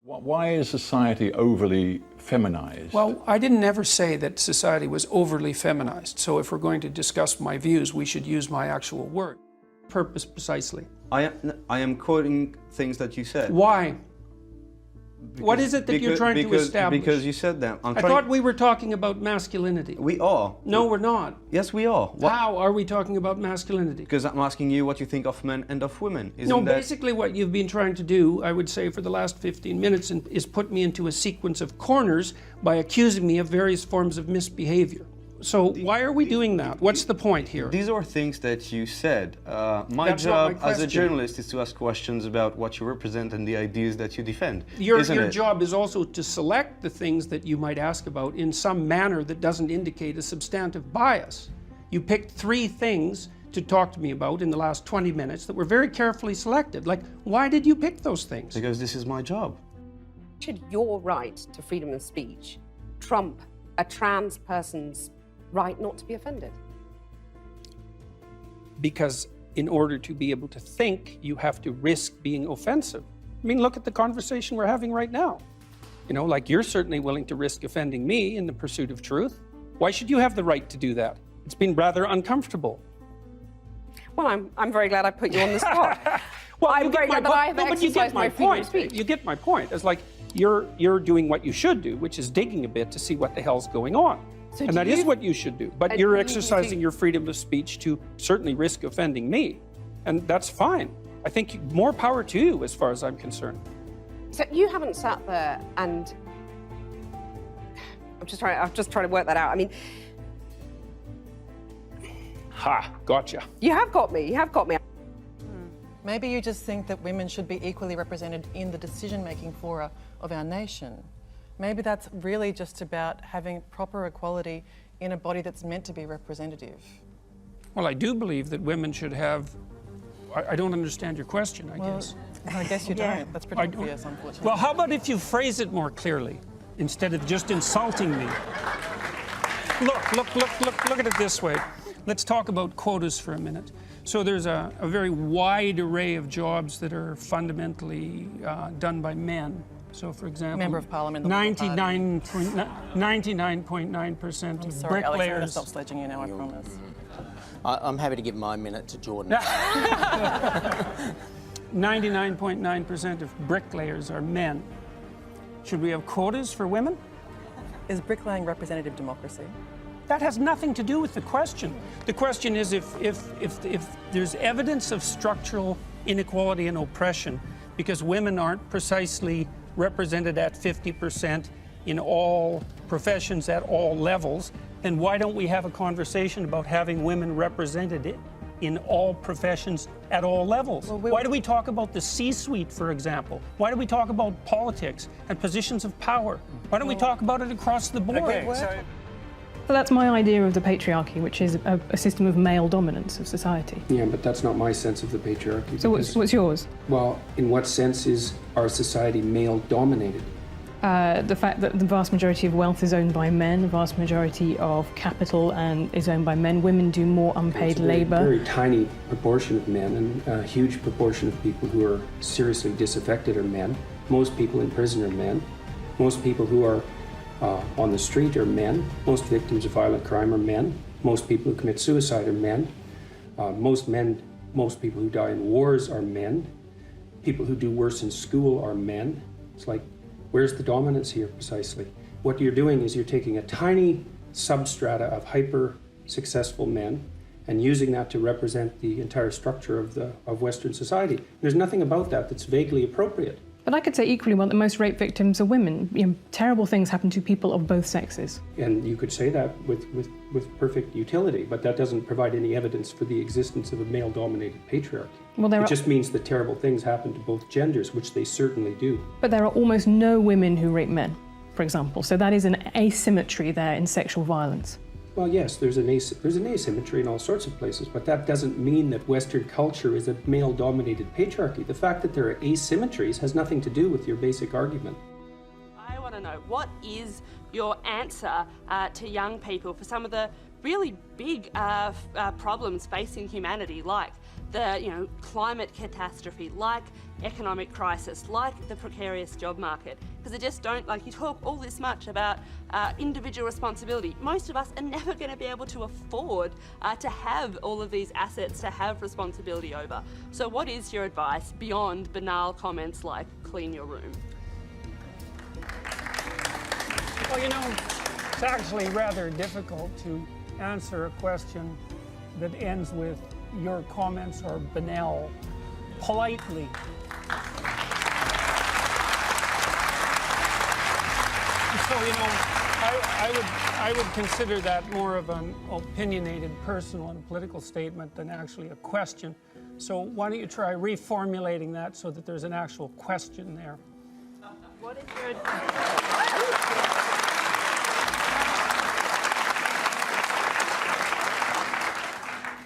Why is society overly feminized? Well, I didn't ever say that society was overly feminized. So if we're going to discuss my views, we should use my actual word. Purpose precisely. I am quoting things that you said. Why? What is it that you're trying to establish? Because you said that. I thought we were talking about masculinity. We are. No, we're not. Yes, we are. How are we talking about masculinity? Because I'm asking you what you think of men and of women. Basically what you've been trying to do, I would say for the last 15 minutes, is put me into a sequence of corners by accusing me of various forms of misbehavior. So why are we doing that? What's the point here? These are things that you said. My job as a journalist is to ask questions about what you represent and the ideas that you defend. Your job is also to select the things that you might ask about in some manner that doesn't indicate a substantive bias. You picked 3 things to talk to me about in the last 20 minutes that were very carefully selected. Like, why did you pick those things? Because this is my job. Should your right to freedom of speech trump a trans person's right not to be offended? Because in order to be able to think, you have to risk being offensive. I mean, look at the conversation we're having right now. You know, like you're certainly willing to risk offending me in the pursuit of truth. Why should you have the right to do that? It's been rather uncomfortable. Well, I'm very glad I put you on the spot. Well, I'm very glad that I have exercised my freedom of speech. You get my point. It's like you're doing what you should do, which is digging a bit to see what the hell's going on. So and that is what you should do. But you're exercising your freedom of speech to certainly risk offending me. And that's fine. I think more power to you as far as I'm concerned. So you haven't sat there and... I'm just trying to work that out. I mean... Ha, gotcha. You have got me, you have got me. Maybe you just think that women should be equally represented in the decision-making fora of our nation. Maybe that's really just about having proper equality in a body that's meant to be representative. Well, I do believe that women should have... I don't understand your question, I guess. I guess you don't. That's pretty obvious, unfortunately. Well, how about if you phrase it more clearly, instead of just insulting me? Look at it this way. Let's talk about quotas for a minute. So there's a very wide array of jobs that are fundamentally done by men. So, for example, Member of Parliament, 99.9% of sorry, bricklayers... Alex, I'm going to stop sledging you now, I promise. I'm happy to give my minute to Jordan. 99.9% of bricklayers are men. Should we have quotas for women? Is bricklaying representative democracy? That has nothing to do with the question. The question is if there's evidence of structural inequality and oppression because women aren't precisely represented at 50% in all professions at all levels, then why don't we have a conversation about having women represented in all professions at all levels? Why do we talk about the C-suite, for example? Why do we talk about politics and positions of power? Why don't we talk about it across the board? Okay, So that's my idea of the patriarchy, which is a system of male dominance of society. Yeah, but that's not my sense of the patriarchy. So what's yours? Well, in what sense is our society male-dominated? The fact that the vast majority of wealth is owned by men, the vast majority of capital is owned by men. Women do more unpaid labour. A very tiny proportion of men, and a huge proportion of people who are seriously disaffected are men. Most people in prison are men. Most people who are on the street are men. Most victims of violent crime are men. Most people who commit suicide are men. Most people who die in wars are men. People who do worse in school are men. It's like, where's the dominance here precisely? What you're doing is you're taking a tiny substrata of hyper-successful men and using that to represent the entire structure of Western society. There's nothing about that that's vaguely appropriate. But I could say equally well that most rape victims are women. You know, terrible things happen to people of both sexes. And you could say that with perfect utility, but that doesn't provide any evidence for the existence of a male-dominated patriarchy. Well, it just means that terrible things happen to both genders, which they certainly do. But there are almost no women who rape men, for example. So that is an asymmetry there in sexual violence. Well, yes, there's an asymmetry in all sorts of places, but that doesn't mean that Western culture is a male-dominated patriarchy. The fact that there are asymmetries has nothing to do with your basic argument. I want to know, what is your answer to young people for some of the really big problems facing humanity, like the climate catastrophe, like economic crisis, like the precarious job market, because they just don't, like, you talk all this much about individual responsibility. Most of us are never going to be able to afford to have all of these assets to have responsibility over. So what is your advice beyond banal comments like clean your room? Well, it's actually rather difficult to answer a question that ends with your comments are banal politely. So, I would consider that more of an opinionated, personal and political statement than actually a question. So why don't you try reformulating that so that there's an actual question there? What is your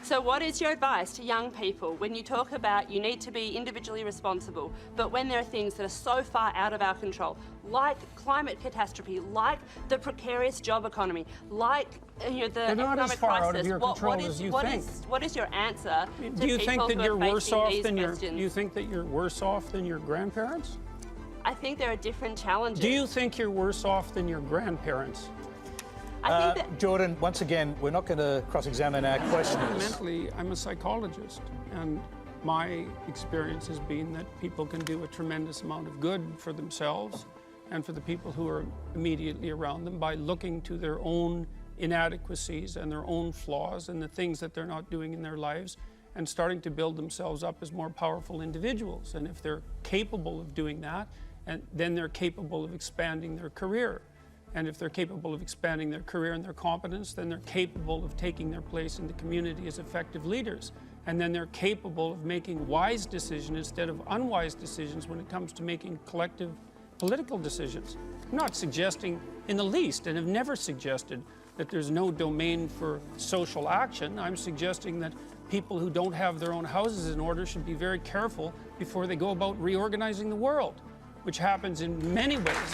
So what is your advice to young people when you talk about you need to be individually responsible, but when there are things that are so far out of our control, like climate catastrophe, like the precarious job economy, like the economic crisis, what is your answer to Do you think that you're worse off than questions? your grandparents? I think there are different challenges. Do you think you're worse off than your grandparents? I think that Jordan, once again, we're not going to cross-examine our questioners. Fundamentally, I'm a psychologist, and my experience has been that people can do a tremendous amount of good for themselves and for the people who are immediately around them by looking to their own inadequacies and their own flaws and the things that they're not doing in their lives and starting to build themselves up as more powerful individuals. And if they're capable of doing that, then they're capable of expanding their career. And if they're capable of expanding their career and their competence, then they're capable of taking their place in the community as effective leaders. And then they're capable of making wise decisions instead of unwise decisions when it comes to making collective political decisions. I'm not suggesting in the least, and have never suggested, that there's no domain for social action. I'm suggesting that people who don't have their own houses in order should be very careful before they go about reorganizing the world, which happens in many ways.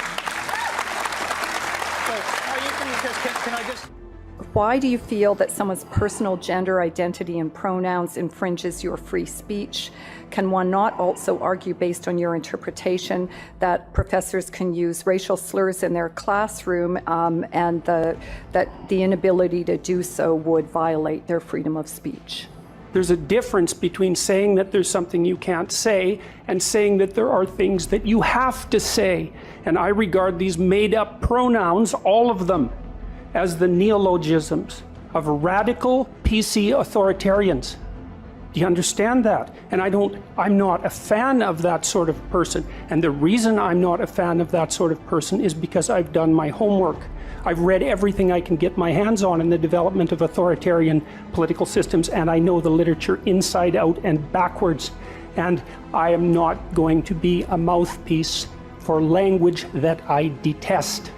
Why do you feel that someone's personal gender identity and pronouns infringes your free speech? Can one not also argue, based on your interpretation, that professors can use racial slurs in their classroom and that the inability to do so would violate their freedom of speech? There's a difference between saying that there's something you can't say and saying that there are things that you have to say. And I regard these made-up pronouns, all of them, as the neologisms of radical PC authoritarians. Do you understand that? And I'm not a fan of that sort of person. And the reason I'm not a fan of that sort of person is because I've done my homework. I've read everything I can get my hands on in the development of authoritarian political systems, and I know the literature inside out and backwards. And I am not going to be a mouthpiece for language that I detest.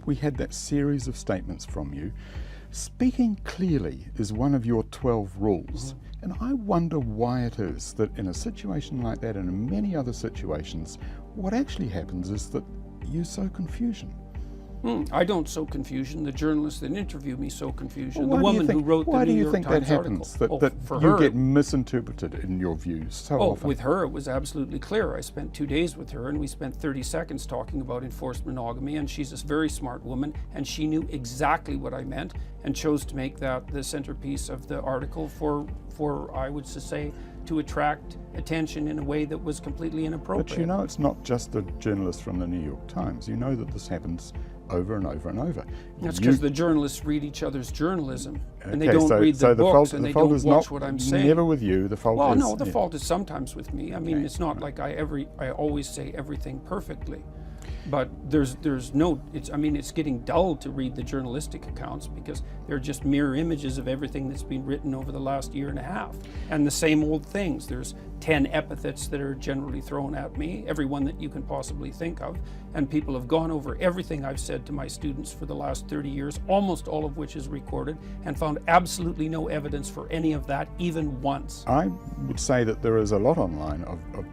We had that series of statements from you. Speaking clearly is one of your 12 rules. And I wonder why it is that in a situation like that and in many other situations, what actually happens is that you sow confusion. I don't sow confusion. The journalists that interview me sow confusion. Well, the woman who wrote the New York Times article. Why do you think that happens? That you get misinterpreted in your views so often? With her, it was absolutely clear. I spent 2 days with her, and we spent 30 seconds talking about enforced monogamy, and she's a very smart woman, and she knew exactly what I meant, and chose to make that the centerpiece of the article for I would say, to attract attention in a way that was completely inappropriate. But you know, it's not just the journalists from the New York Times. You know that this happens over and over and over. That's because the journalists read each other's journalism, and they don't read the books, and they don't watch what I'm saying. Never with you. The fault is... Well, no, the fault is sometimes with me. I mean, it's not like I always say everything perfectly. But there's no, it's getting dull to read the journalistic accounts because they're just mirror images of everything that's been written over the last year and a half. And the same old things. There's 10 epithets that are generally thrown at me, every one that you can possibly think of. And people have gone over everything I've said to my students for the last 30 years, almost all of which is recorded, and found absolutely no evidence for any of that, even once. I would say that there is a lot online of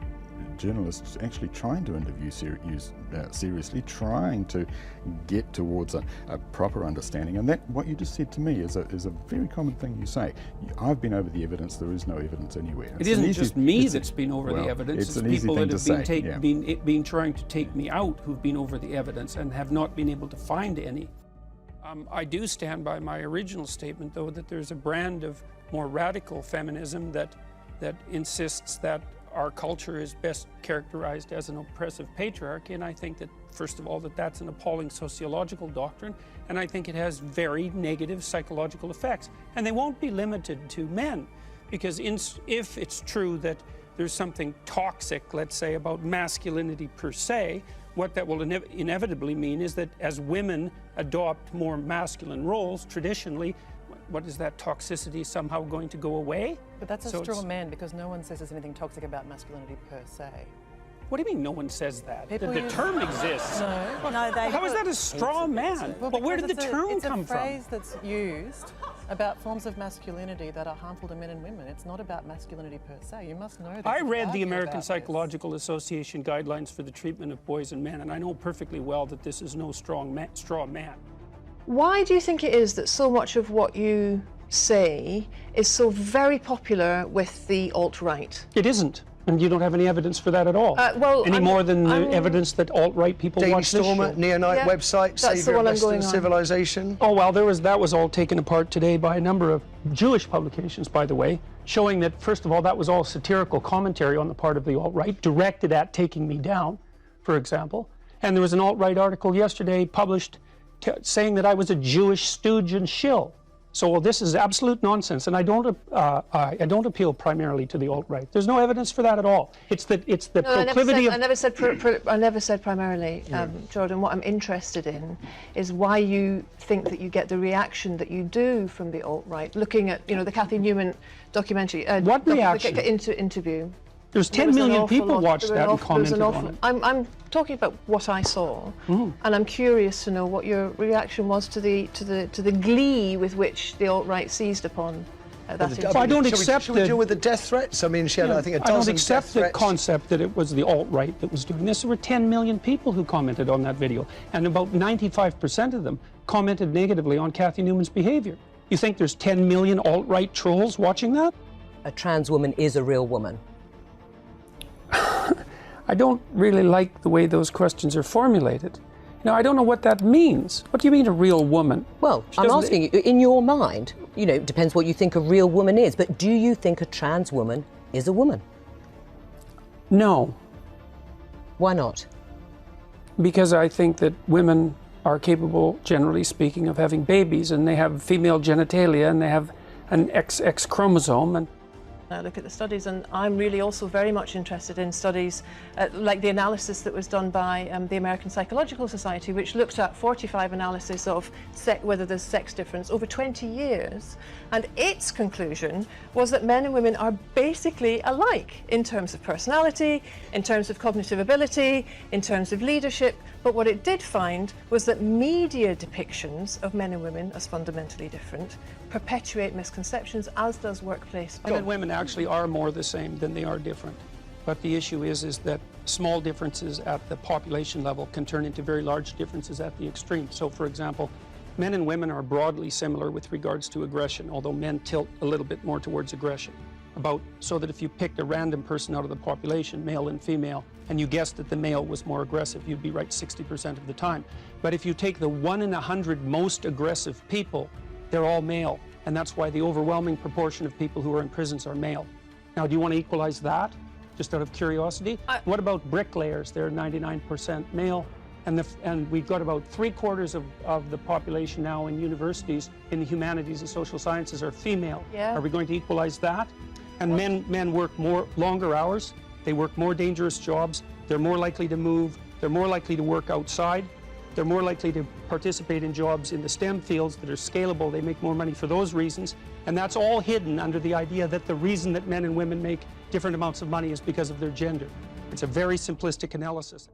journalists actually trying to interview seriously, trying to get towards a proper understanding. And that, what you just said to me, is a very common thing you say. I've been over the evidence, there is no evidence anywhere. It isn't just me that's been over the evidence, it's people that have been trying to take me out who've been over the evidence and have not been able to find any. I do stand by my original statement, though, that there's a brand of more radical feminism that insists that our culture is best characterized as an oppressive patriarchy, and I think that, first of all, that's an appalling sociological doctrine, and I think it has very negative psychological effects. And they won't be limited to men, because if it's true that there's something toxic, let's say, about masculinity per se, what that will inevitably mean is that as women adopt more masculine roles, traditionally, what is that toxicity somehow going to go away? But that's a straw man, because no one says there's anything toxic about masculinity per se. What do you mean no one says that? The People term exists. No, they How is that a straw man? Well, but where did the term come It's a phrase that's used about forms of masculinity that are harmful to men and women. It's not about masculinity per se. You must know that. I read the American Psychological Association guidelines for the treatment of boys and men, and I know perfectly well that this is no straw man. Why do you think it is that so much of what you say is so very popular with the alt-right? It isn't. And you don't have any evidence for that at all. More than the evidence that alt-right people watch this show. Neonite website, Saviour of Western Civilization. Oh, well, that was all taken apart today by a number of Jewish publications, by the way, showing that, first of all, that was all satirical commentary on the part of the alt-right, directed at taking me down, for example. And there was an alt-right article yesterday published saying that I was a Jewish stooge and shill. So, well, this is absolute nonsense, and I don't appeal primarily to the alt-right. There's no evidence for that at all. It's the proclivity I never said primarily, Jordan. What I'm interested in is why you think that you get the reaction that you do from the alt-right. Looking at, the Cathy Newman documentary. What reaction? Interview. There's 10 million people watched that and commented on it. I'm talking about what I saw, and I'm curious to know what your reaction was to the glee with which the alt-right seized upon that interview. I don't accept. Should we deal with the death threats? I mean, she had, I think, a dozen. I don't accept the concept that it was the alt-right that was doing this. There were 10 million people who commented on that video, and about 95% of them commented negatively on Cathy Newman's behavior. You think there's 10 million alt-right trolls watching that? A trans woman is a real woman. I don't really like the way those questions are formulated. I don't know what that means. What do you mean, a real woman? Well, I'm asking you, in your mind, it depends what you think a real woman is, but do you think a trans woman is a woman? No. Why not? Because I think that women are capable, generally speaking, of having babies, and they have female genitalia, and they have an XX chromosome, and I look at the studies, and I'm really also very much interested in studies like the analysis that was done by the American Psychological Society, which looked at 45 analysis of whether there's sex difference over 20 years, and its conclusion was that men and women are basically alike in terms of personality, in terms of cognitive ability, in terms of leadership. But what it did find was that media depictions of men and women as fundamentally different perpetuate misconceptions, as does workplace. Men and women actually are more the same than they are different. But the issue is that small differences at the population level can turn into very large differences at the extreme. So, for example, men and women are broadly similar with regards to aggression, although men tilt a little bit more towards aggression. So that if you picked a random person out of the population, male and female, and you guessed that the male was more aggressive, you'd be right 60% of the time. But if you take the 1 in 100 most aggressive people, they're all male, and that's why the overwhelming proportion of people who are in prisons are male. Now, do you want to equalize that, just out of curiosity? What about bricklayers? They're 99% male, and we've got about 3/4 of the population now in universities in the humanities and social sciences are female. Yeah. Are we going to equalize that? And men work longer hours, they work more dangerous jobs, they're more likely to move, they're more likely to work outside, they're more likely to participate in jobs in the STEM fields that are scalable, they make more money for those reasons, and that's all hidden under the idea that the reason that men and women make different amounts of money is because of their gender. It's a very simplistic analysis.